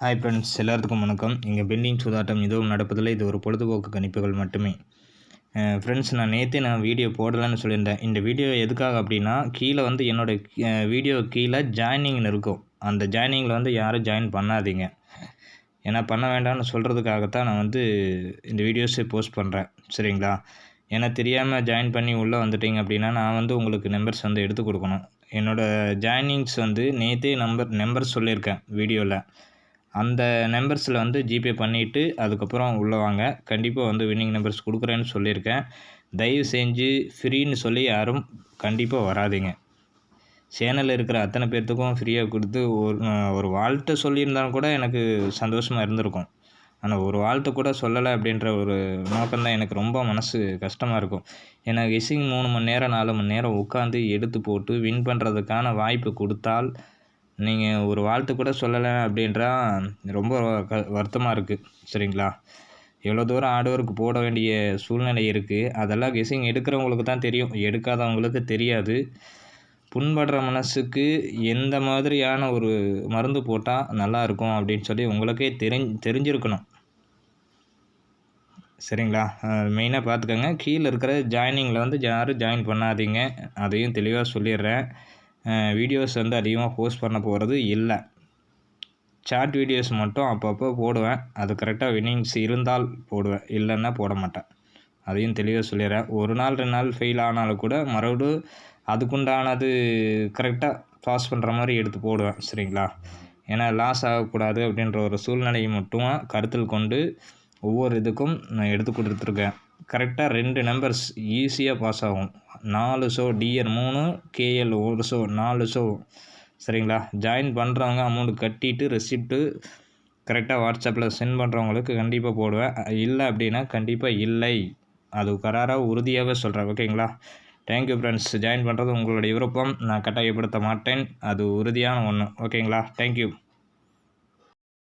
Hi friends, எல்லாத்துக்கும் வணக்கம். இங்கே பெண்டிங் சூதாட்டம் எதுவும் நடப்பதில்லை. இது ஒரு பொழுதுபோக்கு கணிப்புகள் மட்டுமே. ஃப்ரெண்ட்ஸ், நான் வீடியோ போடலான்னு சொல்லியிருந்தேன். இந்த வீடியோ எதுக்காக அப்படின்னா, கீழே வந்து என்னோடய வீடியோ கீழே ஜாயினிங்னு இருக்கும். அந்த ஜாயினிங்கில் வந்து யாரும் ஜாயின் பண்ணாதீங்க. ஏன்னா பண்ண வேண்டாம்னு சொல்கிறதுக்காகத்தான் நான் வந்து இந்த வீடியோஸை போஸ்ட் பண்ணுறேன். சரிங்களா? ஏன்னா தெரியாமல் ஜாயின் பண்ணி உள்ளே வந்துட்டீங்க அப்படின்னா, நான் வந்து உங்களுக்கு நம்பர்ஸ் வந்து எடுத்து கொடுக்கணும். என்னோடய ஜாயினிங்ஸ் வந்து நேற்றே நம்பர் சொல்லியிருக்கேன் வீடியோவில். அந்த நம்பர்ஸில் வந்து ஜிபே பண்ணிவிட்டு அதுக்கப்புறம் உள்ளே வாங்க. கண்டிப்பாக வந்து வின்னிங் நம்பர்ஸ் கொடுக்குறேன்னு சொல்லியிருக்கேன். தயவு செஞ்சு ஃப்ரீன்னு சொல்லி யாரும் கண்டிப்பாக வராதீங்க. சேனலில் இருக்கிற அத்தனை பேர்த்துக்கும் ஃப்ரீயாக கொடுத்து ஒரு வாழ்த்து சொல்லியிருந்தாலும் கூட எனக்கு சந்தோஷமாக இருந்திருக்கும். ஆனால் ஒரு வாழ்த்து கூட சொல்லலை அப்படின்ற ஒரு நோக்கம்தான் எனக்கு ரொம்ப மனசு கஷ்டமாக இருக்கும். ஏன்னா கெஸ்ஸிங் 3 மணி நேரம் 4 மணி நேரம் உட்காந்து எடுத்து போட்டு வின் பண்ணுறதுக்கான வாய்ப்பு கொடுத்தால் நீங்கள் ஒரு வாழ்த்து கூட சொல்லலை அப்படின்றா ரொம்ப வருத்தமாக இருக்குது. சரிங்களா? எவ்வளோ தூரம் ஆடவருக்கு போட வேண்டிய சூழ்நிலை இருக்குது. அதெல்லாம் கெஸ்ஸிங் எடுக்கிறவங்களுக்கு தான் தெரியும், எடுக்காதவங்களுக்கு தெரியாது. புண்படுற மனசுக்கு எந்த மாதிரியான ஒரு மருந்து போட்டால் நல்லாயிருக்கும் அப்படின்னு சொல்லி உங்களுக்கே தெரிஞ்சிருக்கணும். சரிங்களா? மெயினாக பார்த்துக்கோங்க. கீழே இருக்கிற ஜாயினிங்கில் வந்து யாரும் ஜாயின் பண்ணாதீங்க. அதையும் தெளிவாக சொல்லிடுறேன். வீடியோஸ் வந்து அதிகமாக போஸ்ட் பண்ண போகிறது இல்லை. சார்ட் வீடியோஸ் மட்டும் அப்பப்போ போடுவேன். அது கரெக்டாக வின்னிங்ஸ் இருந்தால் போடுவேன், இல்லைன்னா போட மாட்டேன். அதையும் தெளிவாக சொல்லிடுறேன். ஒரு நாள் 2 நாள் ஃபெயில் ஆனாலும் கூட மறுபடியும் அதுக்குண்டானது கரெக்டாக பாஸ் பண்ணுற மாதிரி எடுத்து போடுவேன். சரிங்களா? ஏன்னா லாஸ் ஆகக்கூடாது அப்படின்ற ஒரு சூழ்நிலையை மட்டும் கருத்தில் கொண்டு ஒவ்வொரு இதுக்கும் நான் எடுத்து கொடுத்துருக்கேன். கரெக்டாக 2 நம்பர்ஸ் ஈஸியாக பாஸ் ஆகும். 4 show TR 3 KL 1 show 4 show. சரிங்களா? ஜாயின் பண்ணுறவங்க அமௌண்ட் கட்டிட்டு ரெசிப்ட்டு கரெக்டாக வாட்ஸ்அப்பில் சென்ட் பண்ணுறவங்களுக்கு கண்டிப்பாக போடுவேன். இல்லை அப்படின்னா கண்டிப்பாக இல்லை. அது கராராக உறுதியாகவே சொல்கிறேன். ஓகேங்களா? Thank you friends. ஜாயின் பண்ணுறது உங்களுடைய விருப்பம். நான் கட்டாயப்படுத்த மாட்டேன். அது உறுதியான ஒன்று. ஓகேங்களா? தேங்க்யூ.